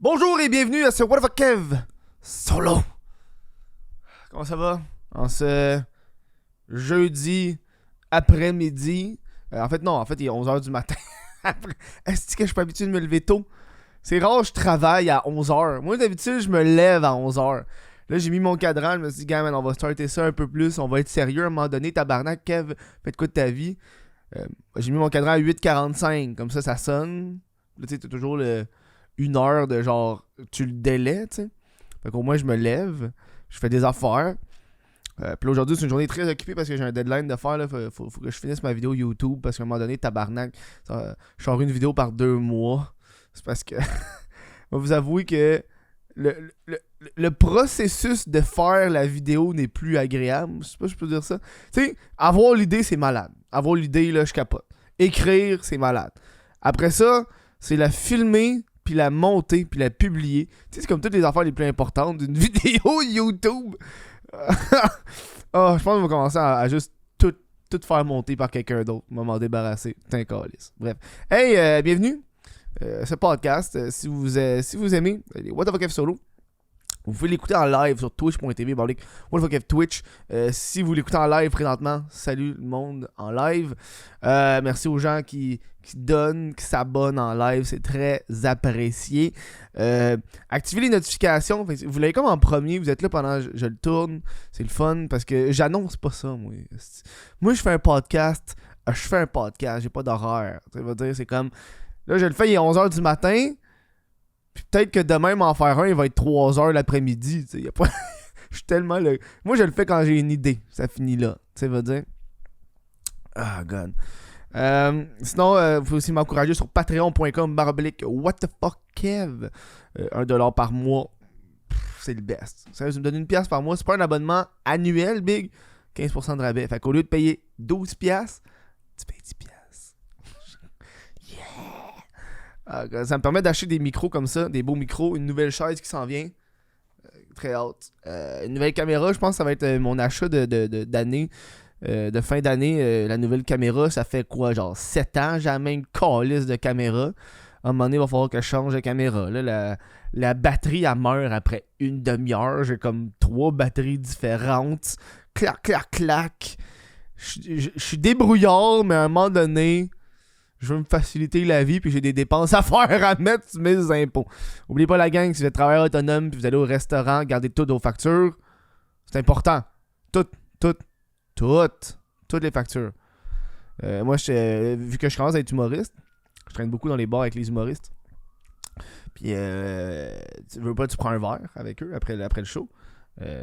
Bonjour et bienvenue à ce What the fuck Kev solo. Comment ça va? En ce jeudi après-midi. En fait, il est 11h du matin. Est-ce que je suis pas habitué de me lever tôt? C'est rare, je travaille à 11h. Moi, d'habitude, je me lève à 11h. Là, j'ai mis mon cadran. Je me suis dit, gars, man, on va starter ça un peu plus. On va être sérieux à un moment donné. Tabarnak, Kev, faites quoi de ta vie? J'ai mis mon cadran à 8h45. Comme ça sonne. Là, tu sais, t'as toujours une heure de genre, tu le délais, tu sais. Fait qu'au moins, je me lève. Je fais des affaires. Puis là, aujourd'hui, c'est une journée très occupée parce que j'ai un deadline de faire. Là. Faut que je finisse ma vidéo YouTube parce qu'à un moment donné, tabarnak, je sors une vidéo par 2 mois. C'est parce que... je vais vous avouer que le processus de faire la vidéo n'est plus agréable. Je sais pas si je peux dire ça. Tu sais, avoir l'idée, c'est malade. Avoir l'idée, là, je capote. Écrire, c'est malade. Après ça, c'est la filmer, puis la monter, puis la publier. Tu sais, c'est comme toutes les affaires les plus importantes d'une vidéo YouTube. Je pense qu'on va commencer à juste tout faire monter par quelqu'un d'autre. On va m'en débarrasser. T'es un calice. Bref. Hey, bienvenue. Ce podcast, si vous aimez les What the fuck F solo, vous pouvez l'écouter en live sur twitch.tv What the fuck F Twitch. Si vous l'écoutez en live présentement, salut le monde en live. Merci aux gens qui donnent, qui s'abonnent en live, c'est très apprécié. Activez les notifications. Vous l'avez comme en premier, vous êtes là pendant que je le tourne. C'est le fun parce que j'annonce pas ça, moi. Moi, je fais un podcast, j'ai pas d'horaire. Ça veut dire, c'est comme... Là, je le fais, il est 11h du matin. Puis peut-être que demain, m'en faire un, il va être 3h l'après-midi. Y a pas... je suis tellement le... Moi, je le fais quand j'ai une idée. Ça finit là. Tu sais, veut dire. Ah, God. Sinon, vous pouvez aussi m'encourager sur patreon.com/whatthefuckkev. $1 par mois. C'est le best. Ça me donne $1 par mois. C'est pas un abonnement annuel, big. 15% de rabais. Fait qu'au lieu de payer $12, tu payes $10. Ça me permet d'acheter des micros comme ça, des beaux micros, une nouvelle chaise qui s'en vient, très haute, une nouvelle caméra. Je pense que ça va être mon achat d'année, de fin d'année. La nouvelle caméra, ça fait quoi, genre 7 ans, j'ai la même calice de caméra. À un moment donné, il va falloir que je change de caméra. Là, la batterie, elle meurt après une demi-heure. J'ai comme 3 batteries différentes. Clac, clac, clac. Je suis débrouillard, mais à un moment donné... Je veux me faciliter la vie, puis j'ai des dépenses à faire à mettre sur mes impôts. Oubliez pas la gang, si vous êtes travailleur autonome, puis vous allez au restaurant, gardez toutes vos factures. C'est important. Toutes les factures. Moi, vu que je commence à être humoriste, je traîne beaucoup dans les bars avec les humoristes. Puis, tu veux pas, tu prends un verre avec eux après le show.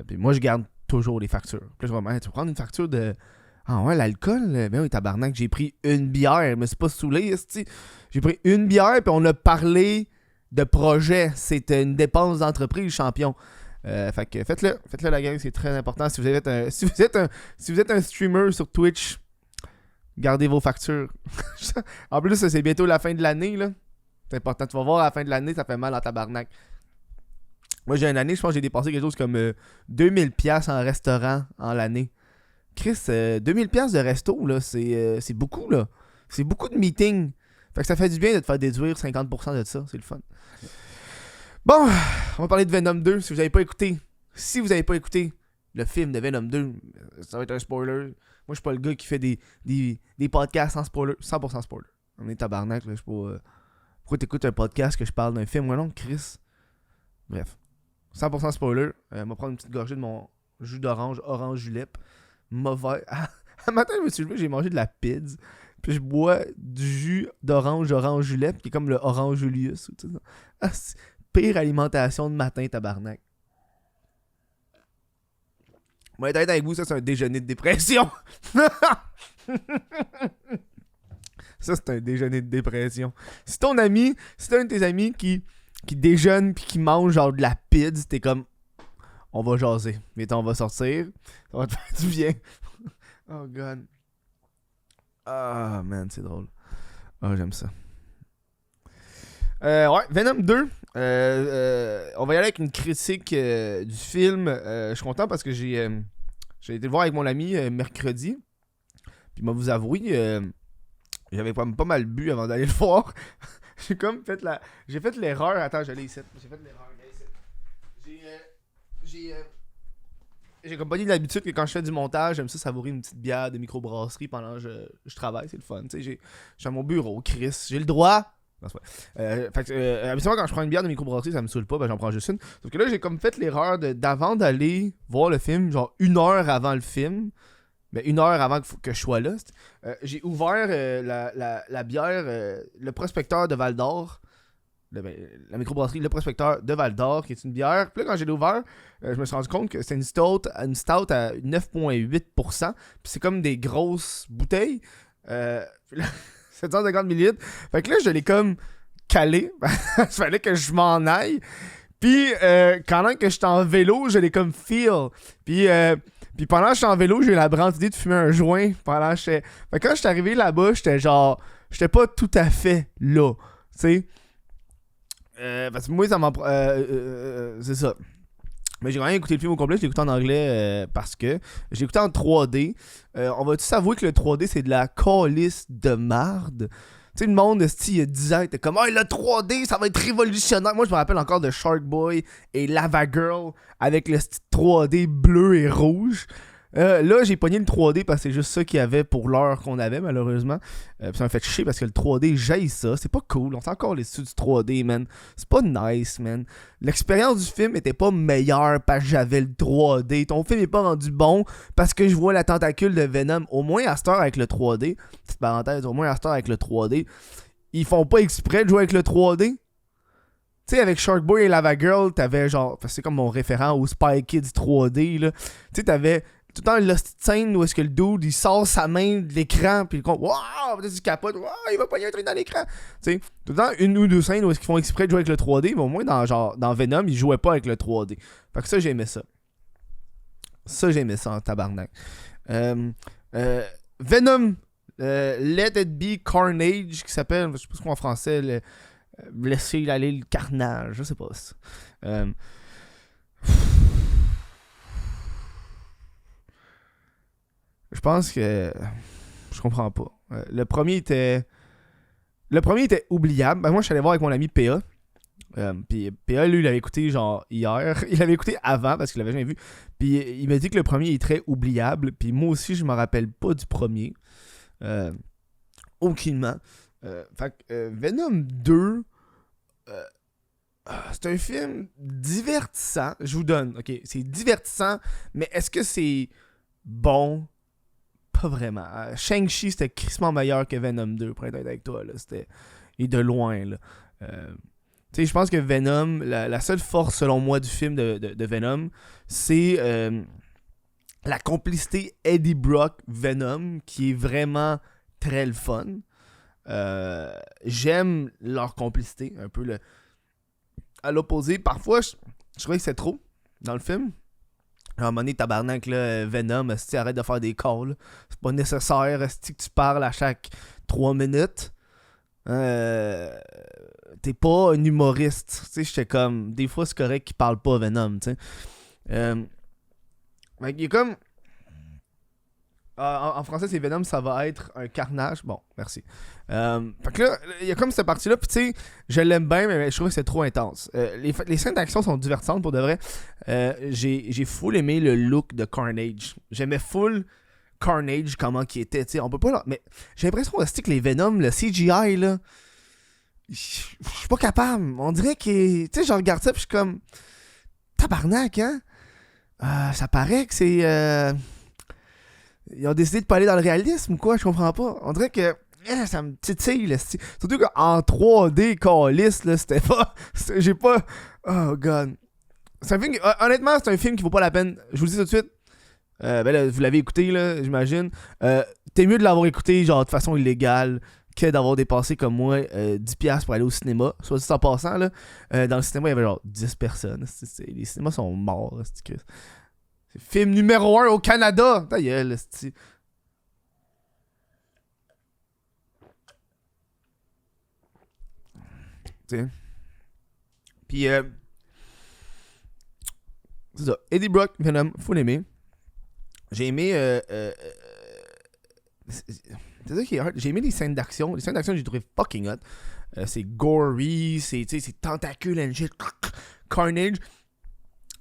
Puis moi, je garde toujours les factures. Puis je vais tu prendre une facture de... Ah ouais, l'alcool? Ben oui, tabarnak, j'ai pris une bière, mais c'est pas saoulé, esti. J'ai pris une bière, puis on a parlé de projet. C'était une dépense d'entreprise, champion. Fait que faites-le la gang, c'est très important. Si vous êtes un streamer sur Twitch, gardez vos factures. En plus, c'est bientôt la fin de l'année, là. C'est important. Tu vas voir, à la fin de l'année, ça fait mal en tabarnak. Moi, j'ai une année, je pense que j'ai dépensé quelque chose comme 2000$ en restaurant en l'année. Chris, 2000$ de resto, là, c'est beaucoup, là. C'est beaucoup de meetings. Fait que ça fait du bien de te faire déduire 50% de ça. C'est le fun. Bon, on va parler de Venom 2. Si vous n'avez pas écouté le film de Venom 2, ça va être un spoiler. Moi, je suis pas le gars qui fait des podcasts sans spoiler. 100% spoiler. On est tabarnak, là. Je sais pas... pourquoi t'écoutes un podcast que je parle d'un film? Ouais, non, Chris. Bref. 100% spoiler. On va prendre une petite gorgée de mon jus d'orange, orange julep. Mauvais. Un matin, je me suis levé, j'ai mangé de la pizza. Puis je bois du jus d'orange, orange julep, qui est comme le orange Julius. Pire alimentation de matin, tabarnak. Moi, être avec vous, ça, c'est un déjeuner de dépression. Ça, c'est un déjeuner de dépression. Si t'as un de tes amis qui déjeune puis qui mange genre de la pizza, t'es comme... On va jaser. Mettons, on va sortir. Ça va te faire du bien. Oh, God. Ah, man, c'est drôle. Ah, j'aime ça. Ouais, Venom 2. On va y aller avec une critique du film. Je suis content parce que j'ai été le voir avec mon ami mercredi. Puis, moi, vous avouer, j'avais pas mal bu avant d'aller le voir. j'ai comme fait la... J'ai fait l'erreur... Attends, je l'ai ici. J'ai fait l'erreur, gars, ici. J'ai comme pas dit l'habitude que quand je fais du montage, j'aime ça savourer une petite bière de microbrasserie pendant que je travaille, c'est le fun. Tu sais, je suis à mon bureau, Chris. J'ai le droit. Non, c'est vrai. Habituellement, quand je prends une bière de microbrasserie, ça me saoule pas, ben j'en prends juste une. Sauf que là, j'ai comme fait l'erreur d'avant d'aller voir le film, genre 1 heure avant le film, mais 1 heure avant que je sois là, j'ai ouvert la bière, le prospecteur de Val d'Or. La microbrasserie Le Prospecteur de Val d'Or, qui est une bière. Puis là, quand j'ai ouvert, je me suis rendu compte que c'était une stout à 9,8%. Puis c'est comme des grosses bouteilles. Puis là, 750 ml. Fait que là, je l'ai comme calé. Il fallait que je m'en aille. Puis, pendant que j'étais en vélo, je l'ai comme feel. Puis pendant que j'étais en vélo, j'ai eu la brillante idée de fumer un joint. Pendant que j'étais... Fait que quand j'étais arrivé là-bas, j'étais genre... J'étais pas tout à fait là. Tu sais? Parce que moi, ça m'en... c'est ça. Mais j'ai quand même écouté le film au complet, je l'ai écouté en anglais parce que j'ai écouté en 3D. On va tous avouer que le 3D, c'est de la calice de marde. Tu sais, le monde, il y a 10 ans, était comme « Oh, le 3D, ça va être révolutionnaire! » Moi, je me rappelle encore de Shark Boy et Lava Girl avec le style 3D bleu et rouge. Là, j'ai pogné le 3D parce que c'est juste ça qu'il y avait pour l'heure qu'on avait, malheureusement. Puis ça m'a fait chier parce que le 3D, j'haïs ça. C'est pas cool. On sait encore les studios du 3D, man. C'est pas nice, man. L'expérience du film était pas meilleure parce que j'avais le 3D. Ton film est pas rendu bon parce que je vois la tentacule de Venom. Au moins, à cette heure avec le 3D, petite parenthèse, au moins à cette heure avec le 3D, ils font pas exprès de jouer avec le 3D. Tu sais, avec Shark Boy et Lava Girl, t'avais genre... C'est comme mon référent au Spy Kids 3D, là. Tu sais, t'avais tout le temps la petite scène où est-ce que le dude, il sort sa main de l'écran, puis le con, waouh, peut-être qu'il capote, waouh, il va pogner un truc dans l'écran. Tu sais, tout le temps, une ou deux scènes où est-ce qu'ils font exprès de jouer avec le 3D, mais au moins, dans Venom, ils jouaient pas avec le 3D. Fait que ça, j'aimais ça. Ça, j'aimais ça en tabarnak. Venom, Let It Be Carnage, qui s'appelle, je sais pas ce qu'on en français, laisser aller le carnage, je sais pas ça. Je pense que je comprends pas. Le premier était oubliable. Ben, moi, je suis allé voir avec mon ami PA. Puis PA, lui, il l'avait écouté genre hier. Il l'avait écouté avant parce qu'il l'avait jamais vu. Puis il m'a dit que le premier est très oubliable. Puis moi aussi, je me rappelle pas du premier. Aucunement. Fait que Venom 2, c'est un film divertissant. Je vous donne. Ok, c'est divertissant. Mais est-ce que c'est bon? Pas vraiment. Shang-Chi, c'était crissement meilleur que Venom 2, pour être honnête avec toi. Là. C'était... Et de loin. Là. Tu sais, je pense que Venom, la seule force, selon moi, du film de Venom, c'est la complicité Eddie Brock-Venom, qui est vraiment très le fun. J'aime leur complicité, un peu à l'opposé. Parfois, je trouvais que c'est trop dans le film. À un moment donné, tabarnak, là, Venom, arrête de faire des calls. C'est pas nécessaire que tu parles à chaque 3 minutes. T'es pas un humoriste. Tu sais, j'étais comme... Des fois, c'est correct qu'il parle pas Venom, tu sais. Il y a comme... en français, c'est Venom, ça va être un carnage. Bon, merci. Fait que là, il y a comme cette partie-là, puis tu sais, je l'aime bien, mais je trouve que c'est trop intense. Les scènes d'action sont divertissantes pour de vrai. J'ai full aimé le look de Carnage. J'aimais full Carnage, comment qu'il était, tu sais. On peut pas... Mais j'ai l'impression aussi que les Venom, le CGI, là, je suis pas capable. On dirait que... Tu sais, je regarde ça, puis je suis comme... Tabarnak, hein? Ça paraît que c'est... Ils ont décidé de pas aller dans le réalisme ou quoi, je comprends pas. On dirait que ça me titille, là. Surtout qu'en 3D, calice, là, c'était pas... J'ai pas... Oh, God. C'est un film... Honnêtement, c'est un film qui vaut pas la peine. Je vous le dis tout de suite. Ben là, vous l'avez écouté, là, j'imagine. T'es mieux de l'avoir écouté, genre, de façon illégale, que d'avoir dépensé, comme moi, 10$ pour aller au cinéma. Soit dit en passant, là. Dans le cinéma, il y avait genre 10 personnes. Les cinémas sont morts, c'est film numéro 1 au Canada. Ta gueule, c'est... T'sais. Puis, c'est ça. Eddie Brock, Venom, faut l'aimer. J'ai aimé... c'est ça qui est hard. J'ai aimé les scènes d'action. Les scènes d'action, j'ai trouvé fucking hot. c'est gory, c'est tentacule and shit. Carnage.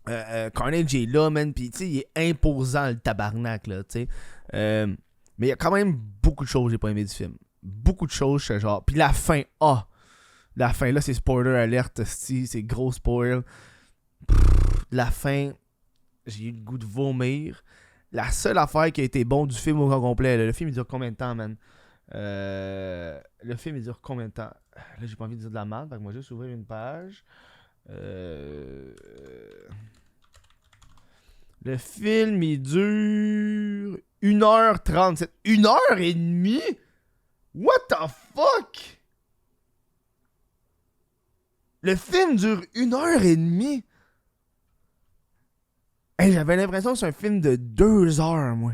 Carnage est là, man, pis il est imposant le tabarnak, là, tu sais. Mais il y a quand même beaucoup de choses que j'ai pas aimé du film. Beaucoup de choses, c'est genre. Puis la fin, la fin, là, c'est spoiler alerte, c'est gros spoil. La fin, j'ai eu le goût de vomir. La seule affaire qui a été bon du film au grand complet, là, le film il dure combien de temps, man? Le film il dure combien de temps? Là, j'ai pas envie de dire de la merde, donc moi, juste ouvrir une page. Le film il dure 1h37. 1h30? What the fuck? Le film dure 1h30? Hey, j'avais l'impression que c'est un film de 2 heures, moi.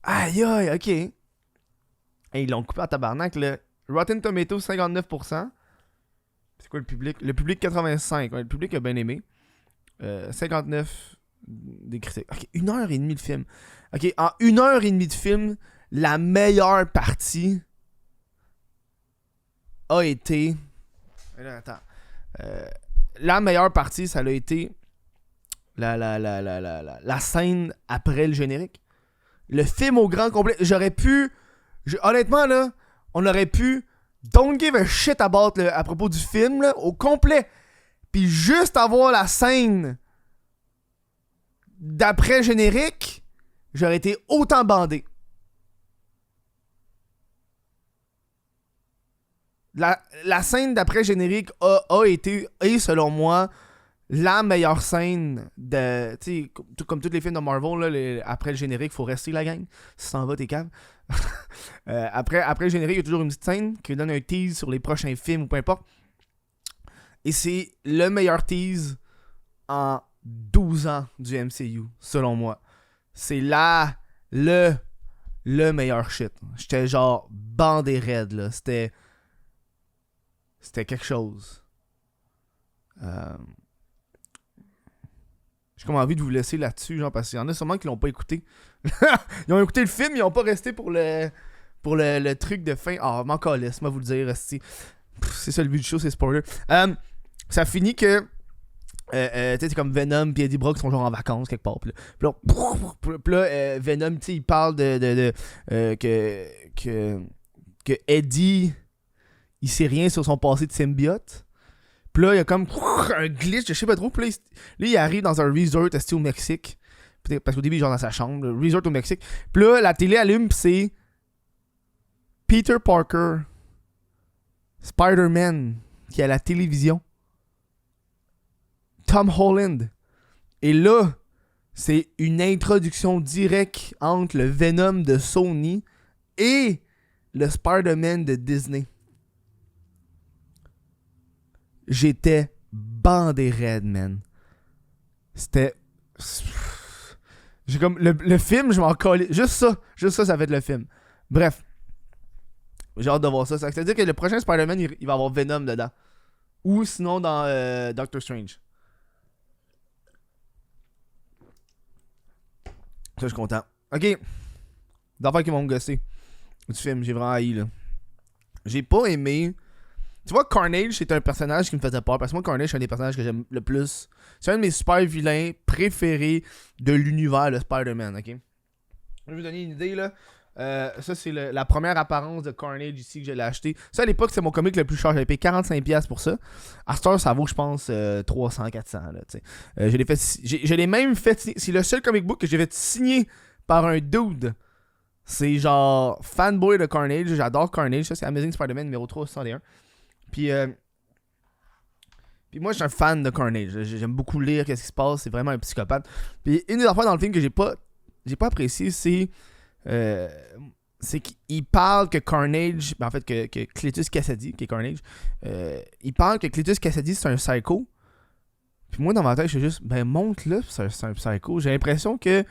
Aïe aïe, ok. Hey, ils l'ont coupé en tabarnak, là. Rotten Tomatoes, 59%. C'est quoi le public? Le public, 85%. Ouais, le public a bien aimé. 59% des critiques. Ok, 1h30 de film. Ok, en 1h30 de film, la meilleure partie a été... Attends. La meilleure partie, ça a été la scène après le générique. Le film au grand complet. J'aurais pu... honnêtement, là, on aurait pu... Don't give a shit about à propos du film, là, au complet. Puis juste avoir la scène d'après générique, j'aurais été autant bandé. La scène d'après générique a été, et selon moi, la meilleure scène de. Tu sais, comme tous les films de Marvel, là, après le générique, faut rester la gang. Si t'en vas, t'es cave. Après le générique, il y a toujours une petite scène qui donne un tease sur les prochains films ou peu importe. Et c'est le meilleur tease en 12 ans du MCU, selon moi. C'est là le meilleur shit. J'étais genre bandé raide, là. C'était quelque chose. J'ai comme envie de vous laisser là-dessus, genre, parce qu'il y en a sûrement qui l'ont pas écouté. Ils ont écouté le film, ils ont pas resté pour le truc de fin. Ah, m'en calisse, moi vous le dire, c'est ça le but du show, c'est spoiler. Ça finit que tu sais, c'est comme Venom et Eddie Brock sont genre en vacances quelque part. Puis là, Venom, tu sais, il parle que Eddie, il sait rien sur son passé de symbiote. Puis là, il y a comme un glitch, je sais pas trop. Puis là, il arrive dans un resort au Mexique. Parce qu'au début, il est genre dans sa chambre, le resort au Mexique. Puis là, la télé allume, puis c'est Peter Parker, Spider-Man, qui est à la télévision. Tom Holland. Et là, c'est une introduction directe entre le Venom de Sony et le Spider-Man de Disney. J'étais bandé raide, man. C'était... J'ai comme... Le film, je m'en collais. Juste ça, ça va être le film. Bref. J'ai hâte de voir ça. Ça veut dire que le prochain Spider-Man, il va avoir Venom dedans. Ou sinon dans Doctor Strange. Ça, je suis content. Ok. D'affaires qui vont me gosser. Du film, j'ai vraiment haï, là. J'ai pas aimé... Tu vois, Carnage, c'est un personnage qui me faisait peur. Parce que moi, Carnage, c'est un des personnages que j'aime le plus. C'est un de mes super vilains préférés de l'univers de Spider-Man, ok? Je vais vous donner une idée, là. Ça, c'est la première apparence de Carnage ici que je l'ai acheté. Ça, à l'époque, c'est mon comic le plus cher. J'avais payé 45$ pour ça. À cette heure, ça vaut, je pense, 300-400$. Là, je l'ai même fait signer. C'est le seul comic book que j'ai fait signer par un dude. C'est genre fanboy de Carnage. J'adore Carnage. Ça, c'est Amazing Spider-Man numéro 361. Puis moi, je suis un fan de Carnage. J'aime beaucoup lire qu'est-ce qui se passe. C'est vraiment un psychopathe. Puis une des affaires dans le film que j'ai pas apprécié, c'est qu'il parle que Carnage, en fait que Cletus Kasady, qui est Carnage, il parle que Cletus Kasady c'est un psycho. Puis moi dans ma tête je suis juste, ben montre-le, c'est un psycho. J'ai l'impression que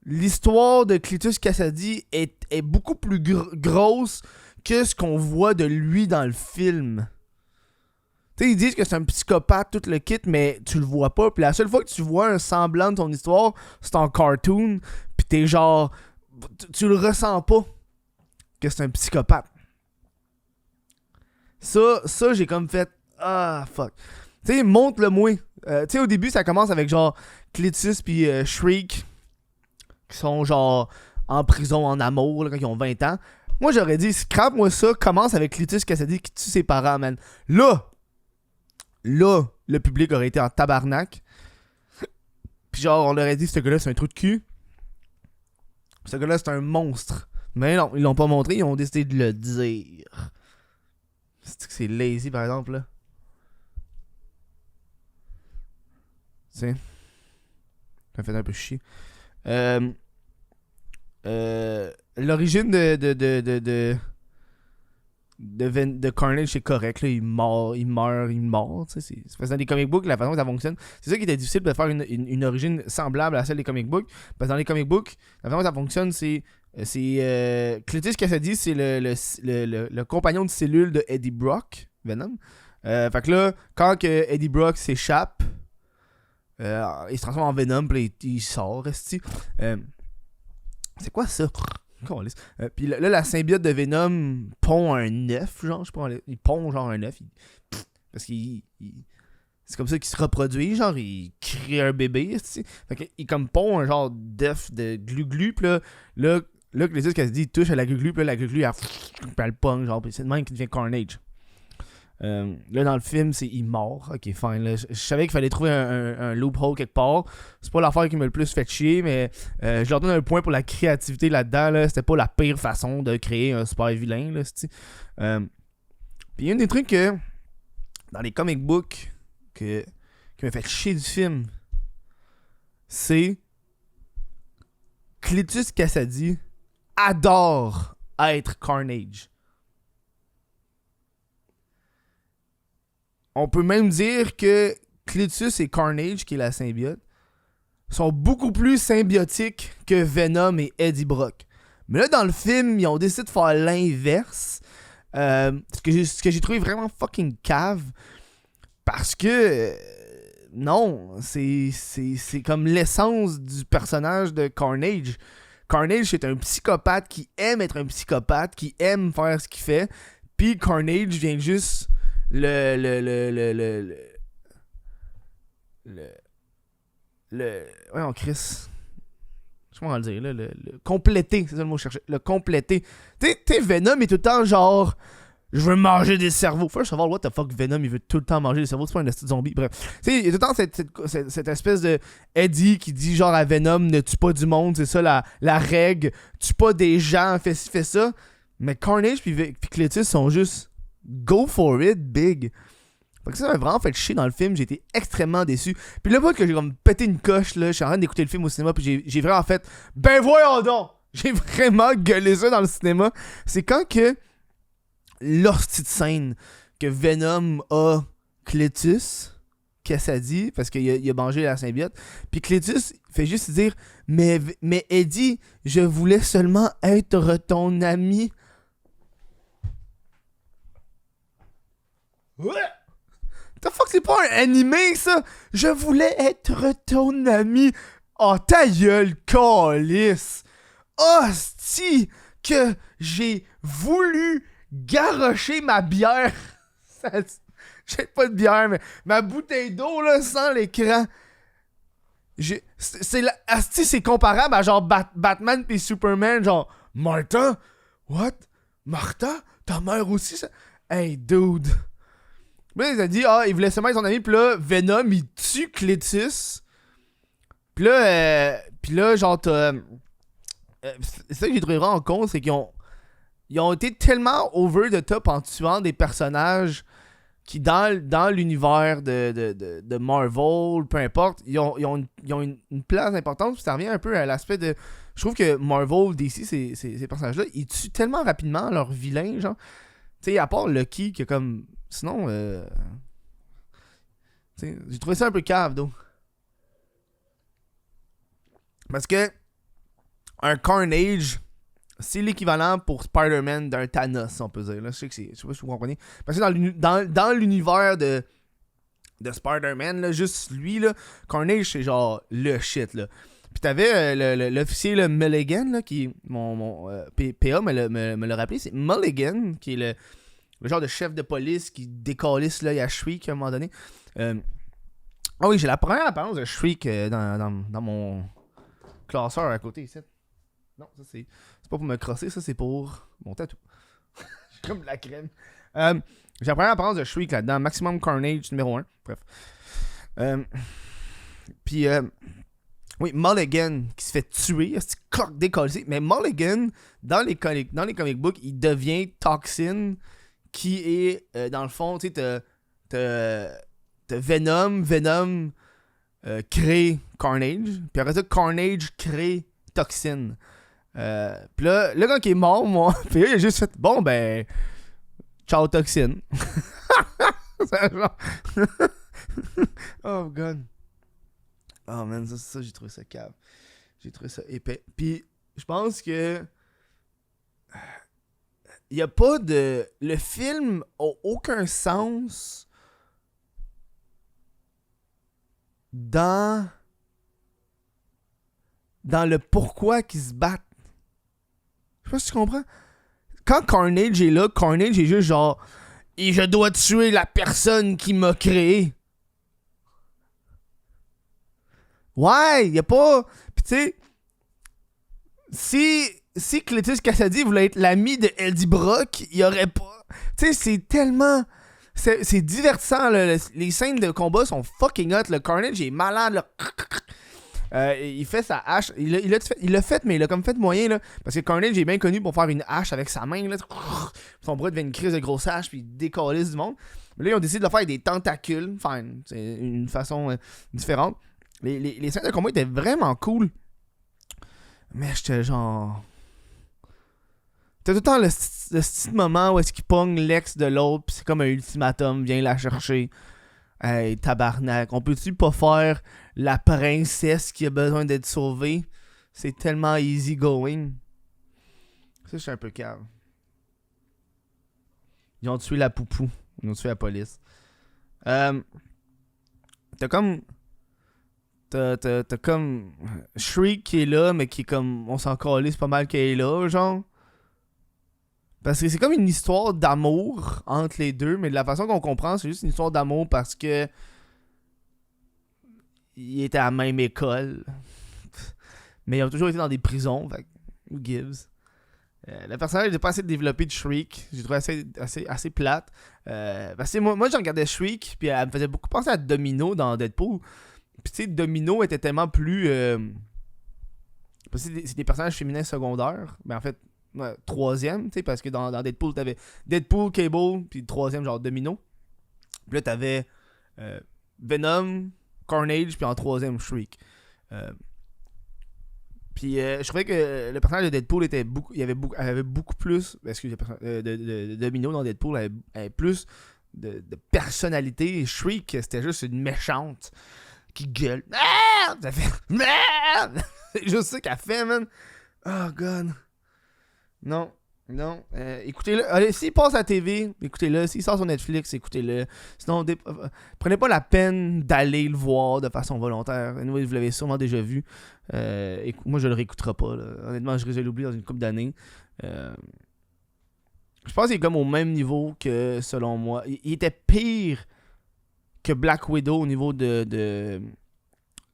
l'histoire de Cletus Kasady est beaucoup plus grosse que ce qu'on voit de lui dans le film. Tu sais, ils disent que c'est un psychopathe, tout le kit, mais tu le vois pas. Puis la seule fois que tu vois un semblant de ton histoire, c'est en cartoon. Puis t'es genre... Tu le ressens pas que c'est un psychopathe. Ça j'ai comme fait, ah, fuck. Tu sais, montre-le-moi. Tu sais, au début, ça commence avec genre Cletus puis Shriek, qui sont genre en prison en amour là, quand ils ont 20 ans. Moi, j'aurais dit, scrape-moi ça, commence avec Cletus Cassidy qui tue ses parents, man. Là, le public aurait été en tabarnak. Puis genre, on aurait dit, ce gars-là, c'est un trou de cul. Ce gars-là, c'est un monstre. Mais non, ils l'ont pas montré, ils ont décidé de le dire. C'est lazy, par exemple, là. Tu sais. Ça fait un peu chier. L'origine de Carnage, c'est correct, là. Il meurt. Tu sais, c'est dans les comic books, la façon que ça fonctionne. C'est ça qui était difficile de faire une origine semblable à celle des comic books. Parce que dans les comic books, la façon que ça fonctionne, c'est Cletus Cassidy, c'est le compagnon de cellule de Eddie Brock, Venom. Fait que là, quand que Eddie Brock s'échappe, il se transforme en Venom, puis il sort, c'est quoi ça? Puis là, la symbiote de Venom pond un œuf, genre, je sais pas, il pond genre un œuf, parce qu'il c'est comme ça qu'il se reproduit, genre, il crée un bébé, fait qu'il comme pond un genre d'œuf de glu-glu, puis là, Cletus Cassidy, il touche à la glu-glu, puis là, la glu-glu, elle pong, genre, puis c'est de même qu'il devient Carnage. Là dans le film il mort, ok fine là. Je savais qu'il fallait trouver un loophole quelque part. C'est pas l'affaire qui m'a le plus fait chier, mais je leur donne un point pour la créativité là-dedans là. C'était pas la pire façon de créer un super vilain là, puis un des trucs que dans les comic books qui m'a fait chier du film, c'est Cletus Cassidy adore être Carnage. On peut même dire que Cletus et Carnage, qui est la symbiote, sont beaucoup plus symbiotiques que Venom et Eddie Brock. Mais là, dans le film, ils ont décidé de faire l'inverse. Ce que j'ai trouvé vraiment fucking cave. Parce que... non, c'est comme l'essence du personnage de Carnage. Carnage, c'est un psychopathe qui aime être un psychopathe, qui aime faire ce qu'il fait. Puis Carnage vient juste... ouais, on Chris. Je sais pas comment le dire, là. Le compléter, c'est ça le mot que je cherchais. Le compléter. Tu sais, Venom est tout le temps genre. Je veux manger des cerveaux. First of all, what the fuck, Venom, il veut tout le temps manger des cerveaux. C'est pas un esti de zombie. Bref. Tu sais, il y a tout le temps cette espèce de Eddie qui dit genre à Venom, ne tue pas du monde. C'est ça la règle. Tue pas des gens, fais ci, fais ça. Mais Carnage puis Cletus sont juste. Go for it, big. Fait que ça m'a vraiment fait chier dans le film. J'ai été extrêmement déçu. Puis là, que j'ai comme pété une coche, là, je suis en train d'écouter le film au cinéma, puis j'ai vraiment fait, ben voyons donc! J'ai vraiment gueulé ça dans le cinéma. C'est quand que l'hostie de scène que Venom a Cletus, qu'est-ce que ça dit, parce qu'il a mangé la symbiote, puis Cletus fait juste dire, mais Eddie, je voulais seulement être ton ami. Ouais. The fuck, c'est pas un animé ça. Je voulais être ton ami. Oh ta gueule, calice. Hostie que j'ai voulu garrocher ma bière. J'ai pas de bière, mais ma bouteille d'eau là sans l'écran. C'est comparable à genre Batman pis Superman, genre Martha? What? Martha? Ta mère aussi ça? Hey dude. Puis là, il a dit, il voulait seulement être son ami, puis là, Venom, il tue Cletus. Puis là, genre, c'est ça que j'ai trouvé vraiment con, c'est qu'ils ont été tellement over the top en tuant des personnages qui, dans l'univers de Marvel, peu importe, ils ont une place importante, puis ça revient un peu à l'aspect de... Je trouve que Marvel, DC, ces personnages-là, ils tuent tellement rapidement leurs vilains, genre. Tu sais, à part Lucky, qui est comme... Sinon, j'ai trouvé ça un peu cave, donc. Parce que un Carnage, c'est l'équivalent pour Spider-Man d'un Thanos, on peut dire. Là, je sais pas si vous comprenez. Parce que dans l'univers de Spider-Man, là, juste lui, là, Carnage, c'est genre le shit, là. Puis t'avais l'officier là, Mulligan, là, qui mon PA me l'a rappelé, c'est Mulligan, qui est le genre de chef de police qui décalisse l'œil à Shriek à un moment donné. Ah oui, j'ai la première apparence de Shriek dans mon classeur à côté ici. Non, ça c'est pas pour me crosser, ça c'est pour mon tatou. J'ai comme de la crème. J'ai la première apparence de Shriek là-dedans. Maximum Carnage numéro 1. Bref. Puis, oui, Mulligan qui se fait tuer. C'est cloque décollé. Mais Mulligan, dans les comic books, il devient Toxin qui est, dans le fond, tu sais, t'as Venom crée Carnage. Puis après ça, Carnage crée Toxin. Puis là, quand il est mort, moi, puis là, il a juste fait bon, ben, ciao Toxin. C'est genre. Oh, God. Oh, man, ça, j'ai trouvé ça cave. J'ai trouvé ça épais. Puis, je pense que. Il y a pas de. Le film a aucun sens dans le pourquoi qu'ils se battent. Je sais pas si tu comprends. Quand Carnage est là, Carnage est juste genre et je dois tuer la personne qui m'a créé. Ouais, y a pas. Pis tu sais, si Cletus Kasady voulait être l'ami de Eddie Brock, il y aurait pas. Tu sais, c'est tellement. C'est divertissant, là. Les scènes de combat sont fucking hot. Le Carnage est malade, là. Il fait sa hache. Il l'a fait, mais il a comme fait moyen, là. Parce que Carnage est bien connu pour faire une hache avec sa main, là. Son bras devient une crise de grosse hache, puis il décalisse du monde. Mais là, ils ont décidé de le faire avec des tentacules. Fine. C'est une façon différente. Les scènes de combat étaient vraiment cool. Mais j'étais genre. T'as tout le temps le petit moment où est-ce qu'il pogne l'ex de l'autre, pis c'est comme un ultimatum, viens la chercher. Hey, tabarnak, on peut-tu pas faire la princesse qui a besoin d'être sauvée? C'est tellement easy going. Ça, je suis un peu cave. Ils ont tué la poupou. Ils ont tué la police. T'as comme Shriek qui est là, mais qui est comme. On s'en calisse pas mal qu'elle est là, genre. Parce que c'est comme une histoire d'amour entre les deux, mais de la façon qu'on comprend, c'est juste une histoire d'amour parce que ils étaient à la même école. Mais ils ont toujours été dans des prisons, fait who gives. Le personnage n'est pas assez développé de Shriek. J'ai trouvé assez plate. Parce que moi je regardais Shriek, puis elle me faisait beaucoup penser à Domino dans Deadpool. Puis tu sais, Domino était tellement plus. Parce que c'est des personnages féminins secondaires. Mais en fait, troisième, tu sais, parce que dans Deadpool, t'avais Deadpool, Cable, puis le troisième, genre Domino. Puis là, t'avais Venom, Carnage, puis en troisième, Shriek. Puis je trouvais que le personnage de Deadpool avait beaucoup plus. Excusez, de Domino dans Deadpool avait plus de personnalité. Et Shriek, c'était juste une méchante qui gueule. Merde! Ça fait merde! C'est juste ça qu'elle fait, man. Oh, God. Non. Écoutez-le. Allez, s'il passe à la TV, écoutez-le. S'il sort sur Netflix, écoutez-le. Sinon, prenez pas la peine d'aller le voir de façon volontaire. Anyway, vous l'avez sûrement déjà vu. Moi, je le réécouterai pas. Là. Honnêtement, je risque de l'oublier dans une couple d'années. Je pense qu'il est comme au même niveau que, selon moi. Il était pire que Black Widow au niveau du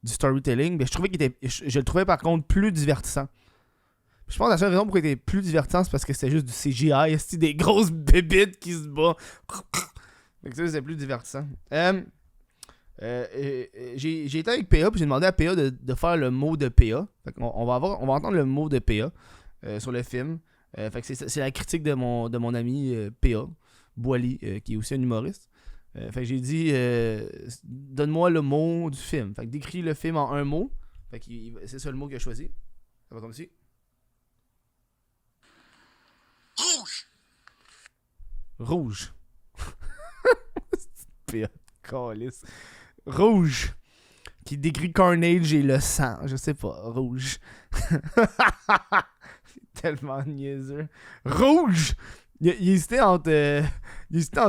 storytelling. Mais je le trouvais par contre plus divertissant. Je pense que la seule raison pour qu'il était plus divertissant, c'est parce que c'était juste du CGI, c'était des grosses bébites qui se battent. Donc ça, c'était plus divertissant. J'ai été avec PA, puis j'ai demandé à PA de faire le mot de PA. Fait on va entendre le mot de PA sur le film. Fait que c'est la critique de mon ami PA, Boily, qui est aussi un humoriste. Fait que j'ai dit, donne-moi le mot du film. Fait que décris le film en un mot. Fait que c'est ça le mot qu'il a choisi. Ça va comme ici. Rouge. Pire, calice. Rouge. Qui décrit Carnage et le sang. Je sais pas. Rouge. C'est tellement niaiseux. Rouge. Il hésitait entre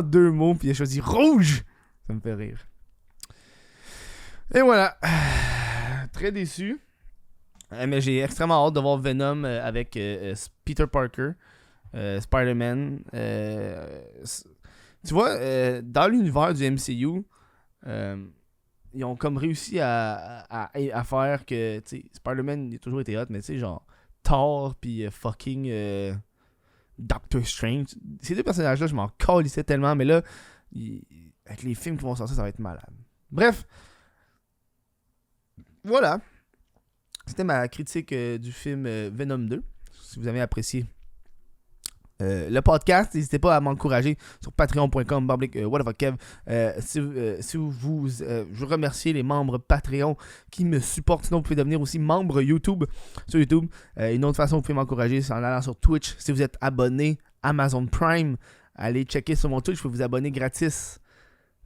deux mots, puis il a choisi rouge. Ça me fait rire. Et voilà. Très déçu. Mais j'ai extrêmement hâte de voir Venom avec Peter Parker. Spider-Man. Tu vois, dans l'univers du MCU, ils ont comme réussi à faire que, tu sais, Spider-Man, il a toujours été hot, mais tu sais, genre, Thor pis fucking Doctor Strange. Ces deux personnages-là, je m'en calissais tellement, mais là, avec les films qui vont sortir, ça va être malade. Bref, voilà. C'était ma critique du film Venom 2. Si vous avez apprécié le podcast, n'hésitez pas à m'encourager sur patreon.com /whatthefuckkev. Je remercie les membres Patreon qui me supportent. Sinon, vous pouvez devenir aussi membre YouTube sur YouTube. Une autre façon, vous pouvez m'encourager, c'est en allant sur Twitch. Si vous êtes abonné Amazon Prime, allez checker sur mon Twitch. Je peux vous abonner gratis.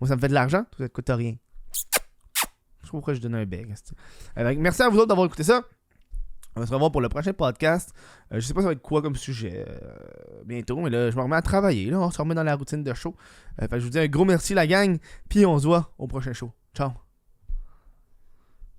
Moi, ça me fait de l'argent. Ça ne coûte rien. Je sais pas pourquoi je donne un bec. Merci à vous autres d'avoir écouté ça. On va se revoir pour le prochain podcast. Je sais pas ça va être quoi comme sujet bientôt, mais là, je me remets à travailler. Là, on se remet dans la routine de show. Je vous dis un gros merci la gang, puis on se voit au prochain show. Ciao!